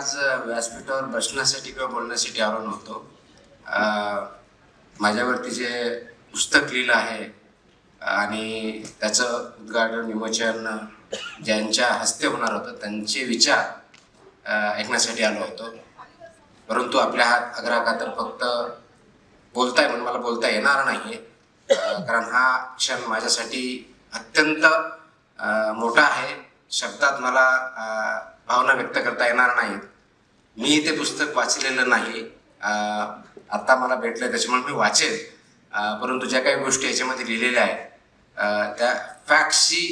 आज व्यासपीठावर बसण्यासाठी किंवा बोलण्यासाठी आलो नव्हतो. माझ्यावरती जे पुस्तक लिहिलं आहे आणि त्याचं उद्घाटन विमोचन ज्यांच्या हस्ते होणार होतं त्यांचे विचार ऐकण्यासाठी आलो होतो. परंतु आपल्या हात आग्रहाखातर फक्त बोलताय म्हणून मला बोलता येणार नाही, कारण हा क्षण माझ्यासाठी अत्यंत मोठा आहे. शब्दात मला भावना व्यक्त करता येणार नाहीत. मी ते पुस्तक वाचलेलं नाही, आता मला भेटलं त्याच्यामुळे मी वाचेल. परंतु ज्या काही गोष्टी याच्यामध्ये लिहिलेल्या आहेत त्या फॅक्ट्सशी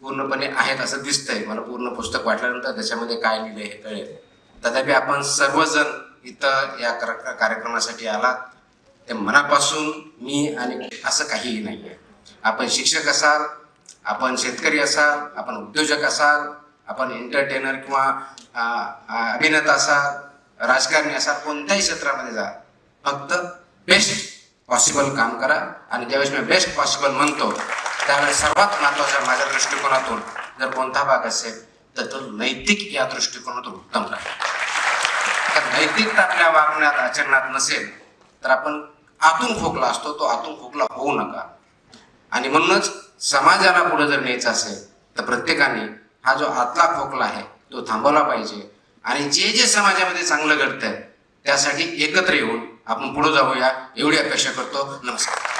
पूर्णपणे आहेत असं दिसतंय. मला पूर्ण पुस्तक वाचल्यानंतर त्याच्यामध्ये काय लिहिलं हे कळेल. तथापि आपण सर्वजण इथं या कार्यक्रमासाठी आलात ते मनापासून मी आणि असं काहीही नाही आहे. आपण शिक्षक असाल, आपण शेतकरी असाल, आपण उद्योजक असाल, आपण एंटरटेनर किंवा अभिनेता असाल, राजकारणी असाल, कोणत्याही क्षेत्रामध्ये जा, फक्त बेस्ट पॉसिबल काम करा. आणि ज्यावेळेस मी बेस्ट पॉसिबल म्हणतो त्यावेळेस सर्वात महत्त्वाचा माझ्या दृष्टिकोनातून जर कोणता भाग असेल तर तो नैतिक या दृष्टिकोनातून उत्तम राहील. तर नैतिकता आपल्या वागण्यात आचरणात नसेल तर आपण आतून खोकला असतो, तो आतून खोकला होऊ नका. आणि म्हणूनच समाजाला पुढे जर न्यायचं असेल तर प्रत्येकाने हा जो आतला खोकला आहे तो थांबवला पाहिजे. आणि जे जे समाजामध्ये चांगलं घडतंय त्यासाठी एकत्र येऊन आपण पुढे जाऊया एवढी अपेक्षा करतो. नमस्कार.